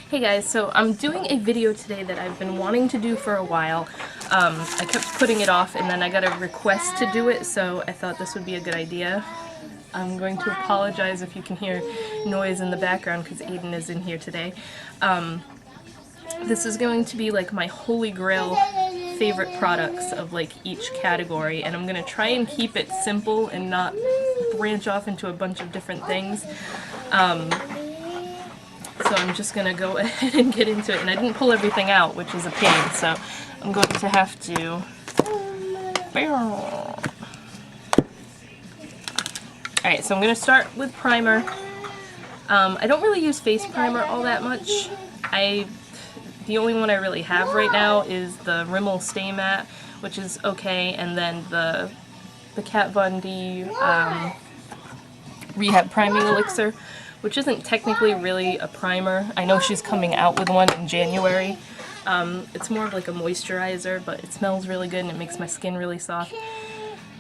Hey guys, so I'm doing a video today that I've been wanting to do for a while. I kept putting it off and then I got a request to do it, so I thought this would be a good idea. I'm going to apologize if you can hear noise in the background because Aiden is in here today. This is going to be like my holy grail favorite products of like each category, and I'm going to try and keep it simple and not branch off into a bunch of different things. So I'm just going to go ahead and get into it, and I didn't pull everything out, which is a pain, so I'm going to have to... Alright, so I'm going to start with primer. I don't really use face primer all that much. The only one I really have right now is the Rimmel Stay Matte, which is okay, and then the Kat Von D Rehab Priming Elixir, which isn't technically really a primer. I know she's coming out with one in January. It's more of like a moisturizer, but it smells really good and it makes my skin really soft.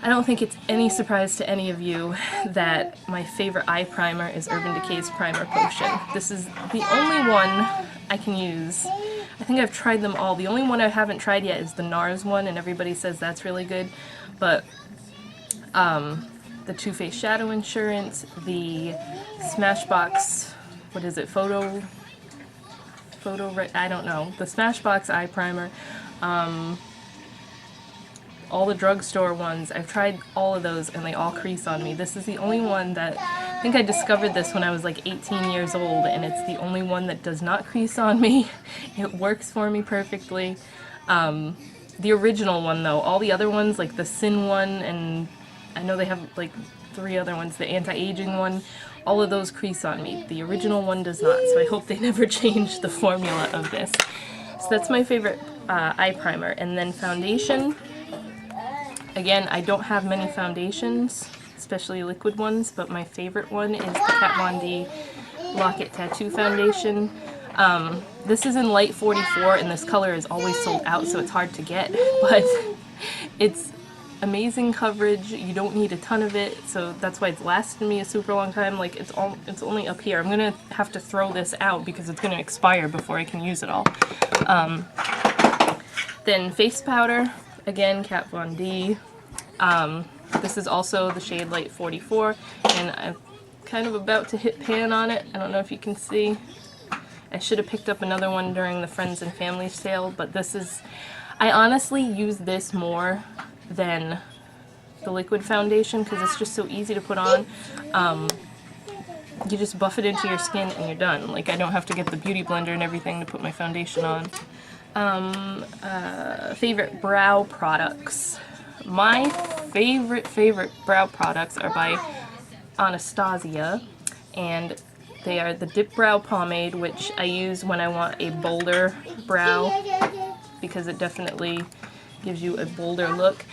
I don't think it's any surprise to any of you that my favorite eye primer is Urban Decay's Primer Potion. This is the only one I can use. I think I've tried them all. The only one I haven't tried yet is the NARS one, and everybody says that's really good. But the Too Faced Shadow Insurance, the Smashbox, what is it, Photo, I don't know, the Smashbox eye primer, all the drugstore ones, I've tried all of those and they all crease on me. This is the only one that, I think I discovered this when I was like 18 years old, and it's the only one that does not crease on me. It works for me perfectly. The original one though, all the other ones, like the Sin one, and I know they have like 3 other ones, the anti-aging one, all of those crease on me. The original one does not, so I hope they never change the formula of this. So that's my favorite eye primer. And then foundation. Again, I don't have many foundations, especially liquid ones, but my favorite one is the Kat Von D Lock It Tattoo Foundation. This is in light 44, and this color is always sold out, so it's hard to get, but it's amazing coverage. You don't need a ton of it, so that's why it's lasted me a super long time. Like, it's only up here. I'm gonna have to throw this out because it's gonna expire before I can use it all. Then face powder. Again, Kat Von D. This is also the shade Light 44, and I'm kind of about to hit pan on it. I don't know if you can see. I should have picked up another one during the Friends and Family sale, but this is... I honestly use this more than the liquid foundation because it's just so easy to put on. You just buff it into your skin and you're done. Like, I don't have to get the beauty blender and everything to put my foundation on. Favorite brow products. My favorite brow products are by Anastasia, and they are the Dip Brow Pomade, which I use when I want a bolder brow because it definitely gives you a bolder look.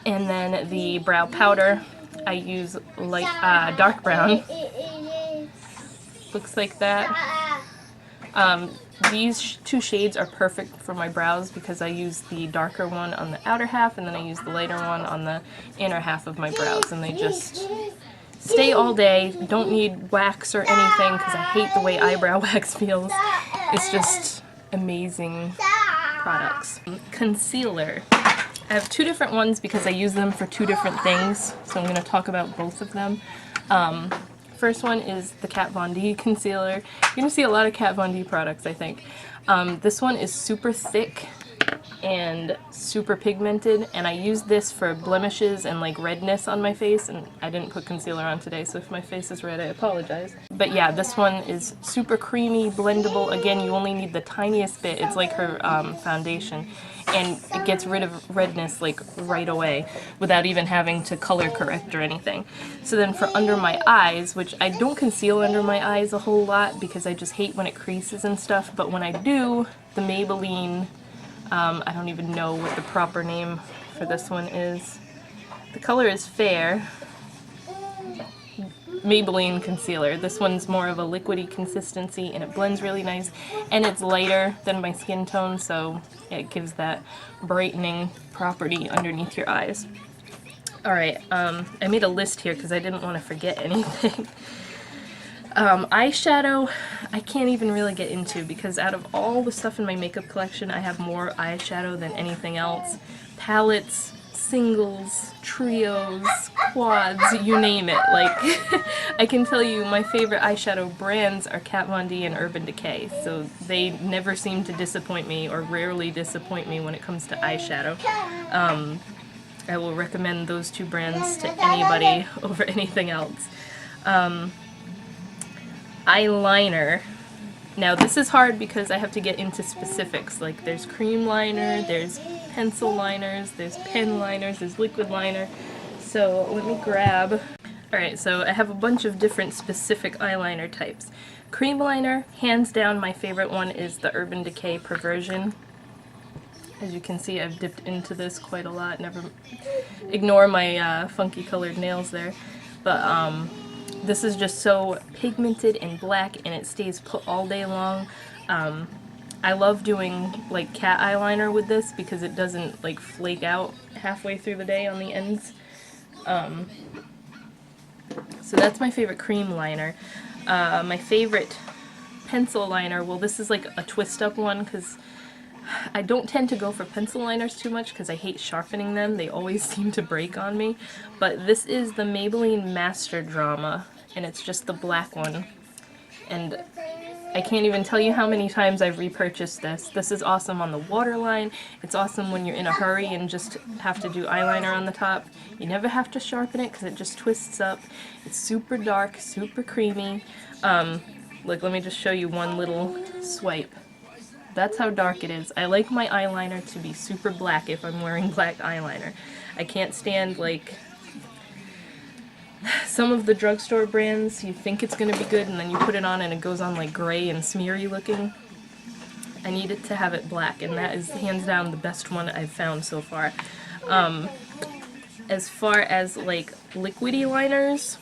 And then the brow powder, I use light dark brown. Looks like that. These 2 shades are perfect for my brows because I use the darker one on the outer half and then I use the lighter one on the inner half of my brows, and they just stay all day. Don't need wax or anything because I hate the way eyebrow wax feels. It's just amazing products. Concealer. I have 2 different ones because I use them for 2 different things, so I'm going to talk about both of them. First one is the Kat Von D concealer. You're going to see a lot of Kat Von D products, I think. This one is super thick and super pigmented, and I use this for blemishes and like redness on my face, and I didn't put concealer on today, so if my face is red, I apologize. But yeah, this one is super creamy, blendable. Again, you only need the tiniest bit. It's like her foundation, and it gets rid of redness like right away without even having to color correct or anything. So then for under my eyes, which I don't conceal under my eyes a whole lot because I just hate when it creases and stuff, but when I do, the Maybelline, I don't even know what the proper name for this one is. The color is Fair. Maybelline concealer. This one's more of a liquidy consistency and it blends really nice, and it's lighter than my skin tone, so it gives that brightening property underneath your eyes. Alright, I made a list here because I didn't want to forget anything. Eyeshadow, I can't even really get into because out of all the stuff in my makeup collection, I have more eyeshadow than anything else. Palettes, singles, trios, quads, you name it. Like, I can tell you my favorite eyeshadow brands are Kat Von D and Urban Decay, so they never seem to disappoint me, or rarely disappoint me when it comes to eyeshadow. I will recommend those two brands to anybody over anything else. Eyeliner. Now this is hard because I have to get into specifics, like there's cream liner, there's pencil liners, there's pen liners, there's liquid liner. So let me grab... Alright, so I have a bunch of different specific eyeliner types. Cream liner, hands down my favorite one is the Urban Decay Perversion. As you can see, I've dipped into this quite a lot. Never ignore my funky colored nails there. But this is just so pigmented and black, and it stays put all day long. I love doing like cat eyeliner with this because it doesn't like flake out halfway through the day on the ends. So that's my favorite cream liner. My favorite pencil liner, well, this is like a twist up one because I don't tend to go for pencil liners too much because I hate sharpening them. They always seem to break on me. But this is the Maybelline Master Drama, and it's just the black one. And I can't even tell you how many times I've repurchased this. This is awesome on the waterline. It's awesome when you're in a hurry and just have to do eyeliner on the top. You never have to sharpen it because it just twists up. It's super dark, super creamy. Look, let me just show you one little swipe. That's how dark it is. I like my eyeliner to be super black if I'm wearing black eyeliner. I can't stand, like, some of the drugstore brands. You think it's going to be good and then you put it on and it goes on like gray and smeary looking. I need it to have it black, and that is hands down the best one I've found so far. As far as like liquidy liners,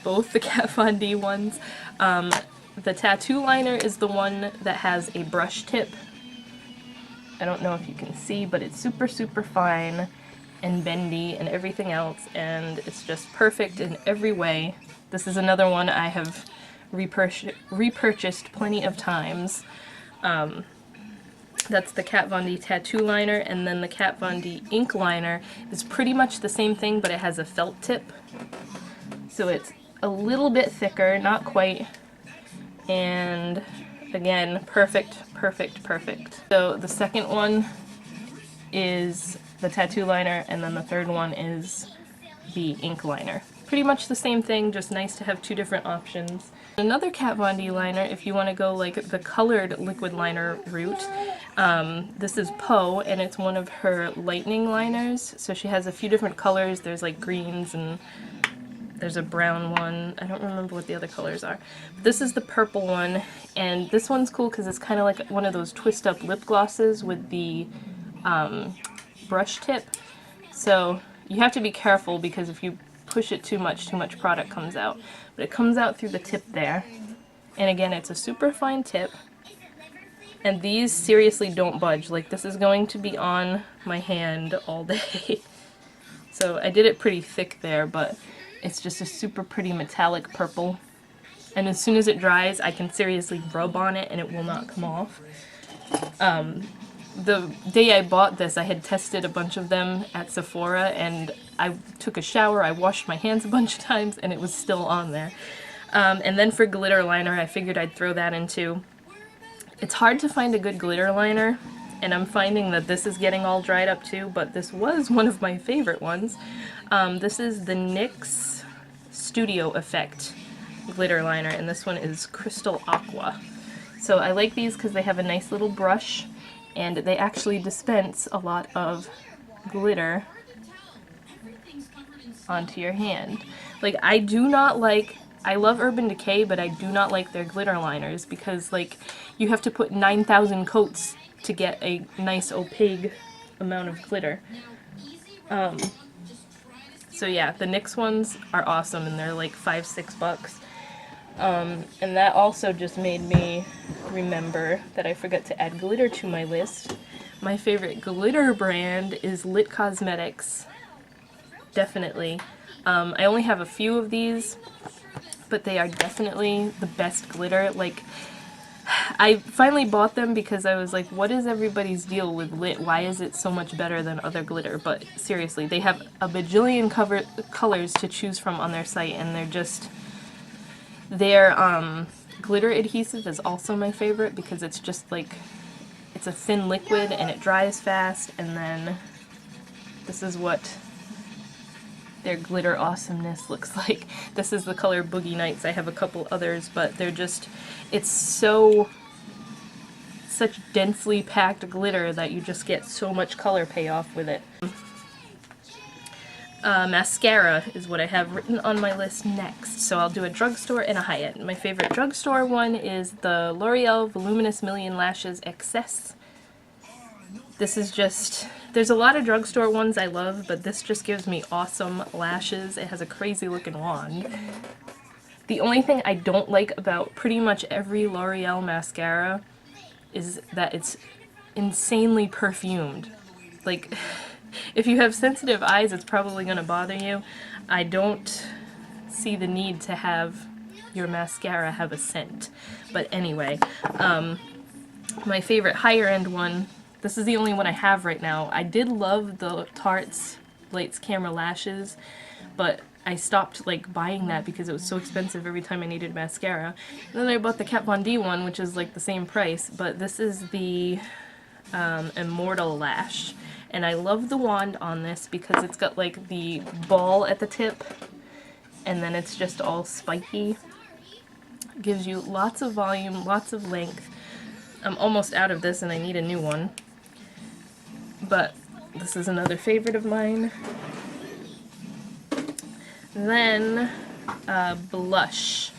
both the Kat Von D ones, the tattoo liner is the one that has a brush tip. I don't know if you can see, but it's super, super fine and bendy and everything else, and it's just perfect in every way. This is another one I have repurchased plenty of times. That's the Kat Von D tattoo liner, and then the Kat Von D ink liner is pretty much the same thing, but it has a felt tip. So it's a little bit thicker, not quite. And again, perfect, perfect, perfect. So the second one is the tattoo liner, and then the third one is the ink liner. Pretty much the same thing, just nice to have two different options. Another Kat Von D liner, if you want to go like the colored liquid liner route, this is Poe, and it's one of her lightning liners. So she has a few different colors. There's like greens and there's a brown one. I don't remember what the other colors are. But this is the purple one, and this one's cool because it's kind of like one of those twist-up lip glosses with the brush tip. So you have to be careful because if you push it too much product comes out. But it comes out through the tip there. And again, it's a super fine tip. And these seriously don't budge. Like, this is going to be on my hand all day. So I did it pretty thick there, but it's just a super pretty metallic purple. And as soon as it dries, I can seriously rub on it and it will not come off. The day I bought this, I had tested a bunch of them at Sephora, and I took a shower, I washed my hands a bunch of times, and it was still on there. And then for glitter liner, I figured I'd throw that in too. It's hard to find a good glitter liner, and I'm finding that this is getting all dried up too, but this was one of my favorite ones. This is the NYX Studio Effect glitter liner, and this one is Crystal Aqua. So I like these because they have a nice little brush, and they actually dispense a lot of glitter onto your hand. Like, I love Urban Decay, but I do not like their glitter liners because, like, you have to put 9,000 coats to get a nice opaque amount of glitter. So yeah, the NYX ones are awesome, and they're like $5-6. And that also just made me remember that I forgot to add glitter to my list. My favorite glitter brand is Lit Cosmetics. Definitely. I only have a few of these. but they are definitely the best glitter. Like, I finally bought them because I was like, what is everybody's deal with lit? Why is it so much better than other glitter? But seriously, they have a bajillion colors to choose from on their site, and they're just... Their glitter adhesive is also my favorite because it's just like... It's a thin liquid and it dries fast, and then this is what their glitter awesomeness looks like. This is the color Boogie Nights. I have a couple others, but they're just... It's such densely packed glitter that you just get so much color payoff with it. Mascara is what I have written on my list next. So I'll do a drugstore and a high-end. My favorite drugstore one is the L'Oreal Voluminous Million Lashes Excess. This is just... There's a lot of drugstore ones I love, but this just gives me awesome lashes. It has a crazy looking wand. The only thing I don't like about pretty much every L'Oreal mascara is that it's insanely perfumed. Like, if you have sensitive eyes, it's probably going to bother you. I don't see the need to have your mascara have a scent. But anyway, my favorite higher end one, this is the only one I have right now. I did love the Tarte's Lights Camera Lashes, but I stopped like buying that because it was so expensive every time I needed mascara. And then I bought the Kat Von D one, which is like the same price, but this is the Immortal Lash. And I love the wand on this because it's got like the ball at the tip, and then it's just all spiky. Gives you lots of volume, lots of length. I'm almost out of this and I need a new one. But this is another favorite of mine. Then, blush.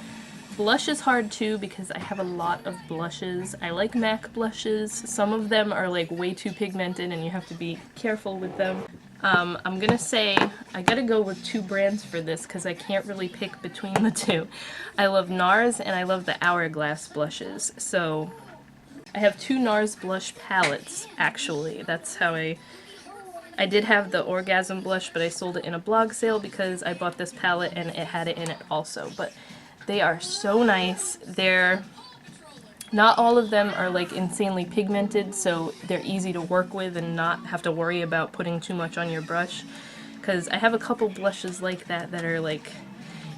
Blush is hard too because I have a lot of blushes. I like MAC blushes. Some of them are like way too pigmented and you have to be careful with them. I'm gonna say I gotta go with two brands for this because I can't really pick between the two. I love NARS and I love the Hourglass blushes. So I have two NARS blush palettes actually. That's how I did have the Orgasm blush, but I sold it in a blog sale because I bought this palette and it had it in it also. But they are so nice. Not all of them are like insanely pigmented, so they're easy to work with and not have to worry about putting too much on your brush. Because I have a couple blushes like that that are like,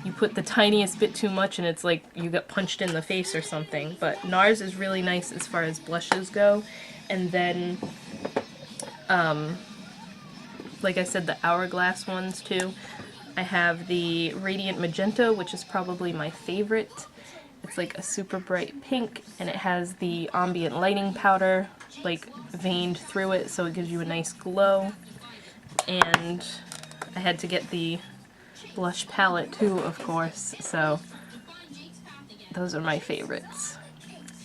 you put the tiniest bit too much and it's like you got punched in the face or something. But NARS is really nice as far as blushes go. And then, like I said, the Hourglass ones too. I have the Radiant Magenta, which is probably my favorite. It's like a super bright pink, and it has the ambient lighting powder like veined through it, so it gives you a nice glow. And I had to get the blush palette too, of course, so those are my favorites.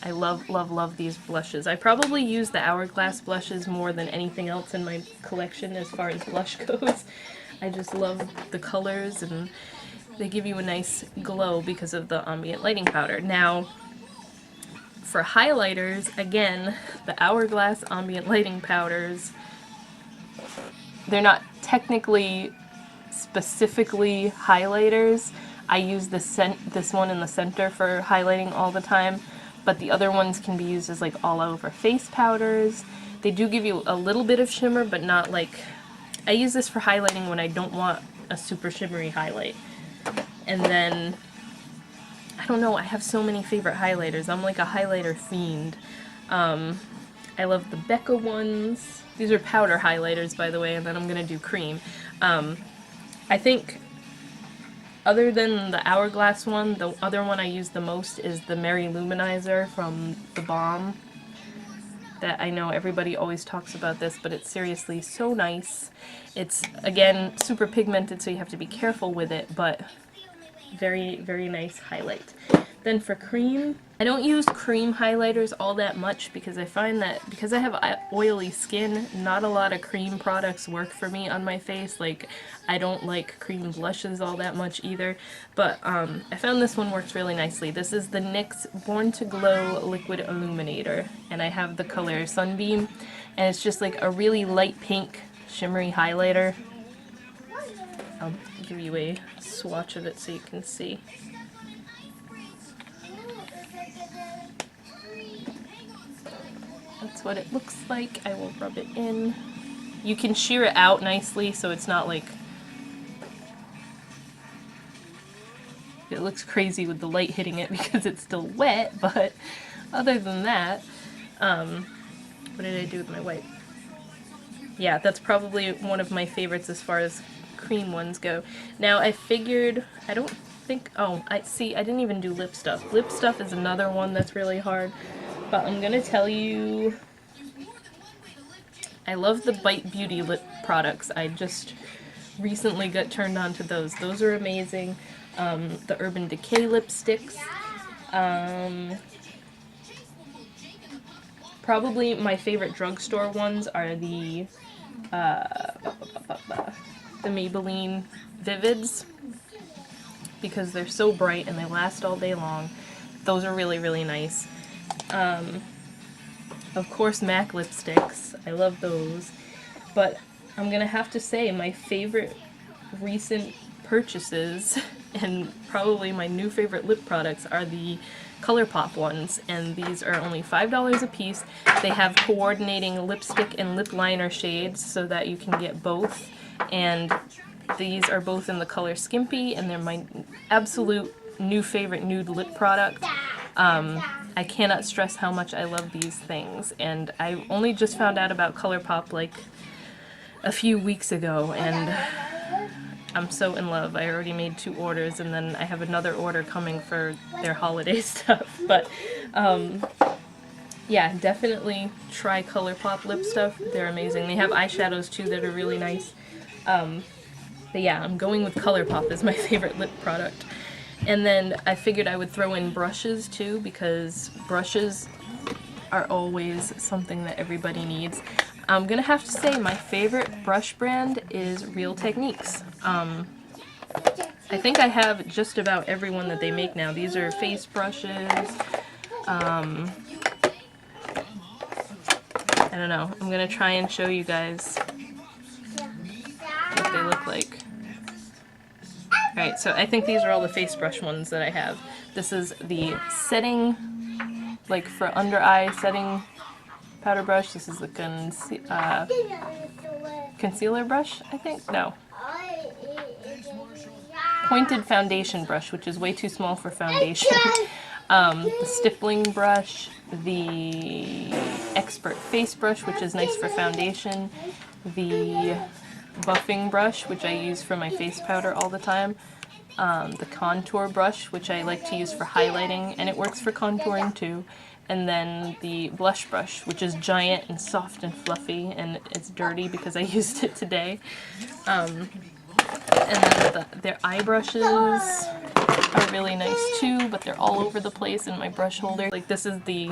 I love, love, love these blushes. I probably use the Hourglass blushes more than anything else in my collection as far as blush goes. I just love the colors, and they give you a nice glow because of the ambient lighting powder. Now, for highlighters, again, the Hourglass ambient lighting powders, they're not technically specifically highlighters. I use this one in the center for highlighting all the time, but the other ones can be used as like all over face powders. They do give you a little bit of shimmer, but not like... I use this for highlighting when I don't want a super shimmery highlight. And then, I don't know, I have so many favorite highlighters. I'm like a highlighter fiend. I love the Becca ones. These are powder highlighters, by the way, and then I'm gonna do cream. I think, other than the Hourglass one, the other one I use the most is the Merry Luminizer from The Balm. That I know everybody always talks about this, but it's seriously so nice. It's, again, super pigmented, so you have to be careful with it, but very, very nice highlight. Then for cream, I don't use cream highlighters all that much because I find that because I have oily skin, not a lot of cream products work for me on my face. Like, I don't like cream blushes all that much either, but I found this one works really nicely. This is the NYX Born to Glow Liquid Illuminator, and I have the color Sunbeam, and it's just like a really light pink shimmery highlighter. I'll give you a swatch of it so you can see. That's what it looks like. I will rub it in. You can shear it out nicely so it's not like... It looks crazy with the light hitting it because it's still wet, but other than that, what did I do with my white? Yeah, that's probably one of my favorites as far as cream ones go. Now I figured, I don't think, oh, I didn't even do lip stuff. Lip stuff is another one that's really hard, but I'm gonna tell you, I love the Bite Beauty lip products. I just recently got turned on to those. Those are amazing. The Urban Decay lipsticks. Probably my favorite drugstore ones are the Maybelline Vivids, because they're so bright and they last all day long. Those are really, really nice. Of course, MAC lipsticks. I love those. But I'm gonna have to say my favorite recent purchases, and probably my new favorite lip products, are the ColourPop ones, and these are only $5 a piece. They have coordinating lipstick and lip liner shades so that you can get both, and these are both in the color Skimpy, and they're my absolute new favorite nude lip product. I cannot stress how much I love these things, and I only just found out about ColourPop like a few weeks ago, and I'm so in love. I already made 2 orders, and then I have another order coming for their holiday stuff. But yeah, definitely try ColourPop lip stuff. They're amazing. They have eyeshadows too that are really nice. But yeah, I'm going with ColourPop as my favorite lip product. And then I figured I would throw in brushes too, because brushes are always something that everybody needs. I'm gonna have to say my favorite brush brand is Real Techniques. I think I have just about every one that they make now. These are face brushes. I don't know. I'm gonna try and show you guys what they look like. Alright, so I think these are all the face brush ones that I have. This is the setting, like for under eye setting powder brush. This is the concealer brush, I think? No. Pointed foundation brush, which is way too small for foundation. The stippling brush, the expert face brush, which is nice for foundation, the buffing brush, which I use for my face powder all the time, the contour brush, which I like to use for highlighting, and it works for contouring too, and then the blush brush, which is giant and soft and fluffy, and it's dirty because I used it today. And then their eye brushes are really nice too, but they're all over the place in my brush holder. Like this is the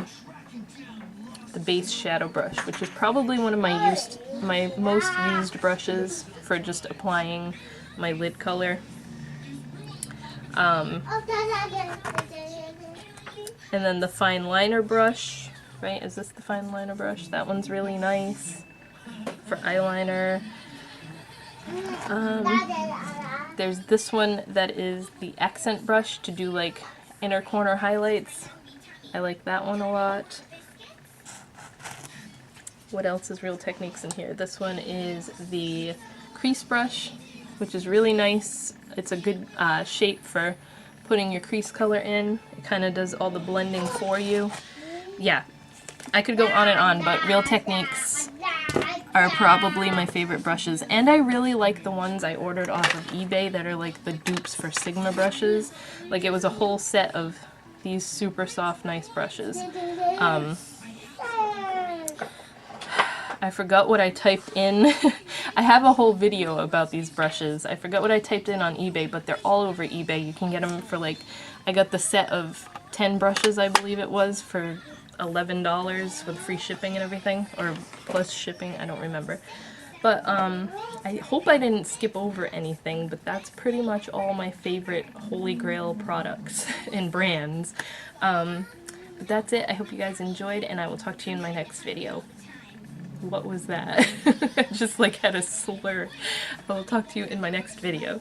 base shadow brush, which is probably one of my most used brushes for just applying my lid color. And then the fine liner brush, right? Is this the fine liner brush? That one's really nice for eyeliner. There's this one that is the accent brush to do like inner corner highlights. I like that one a lot. What else is Real Techniques in here? This one is the crease brush, which is really nice. It's a good shape for putting your crease color in. It kind of does all the blending for you. Yeah, I could go on and on, but Real Techniques are probably my favorite brushes. And I really like the ones I ordered off of eBay that are like the dupes for Sigma brushes. Like it was a whole set of these super soft, nice brushes. I forgot what I typed in. I have a whole video about these brushes. I forgot what I typed in on eBay, but they're all over eBay. You can get them for like, I got the set of 10 brushes, I believe it was, for $11 with free shipping and everything, or plus shipping, I don't remember. But I hope I didn't skip over anything, but that's pretty much all my favorite Holy Grail products and brands. But that's it. I hope you guys enjoyed, and I will talk to you in my next video. What was that? I just like had a slur. I will talk to you in my next video.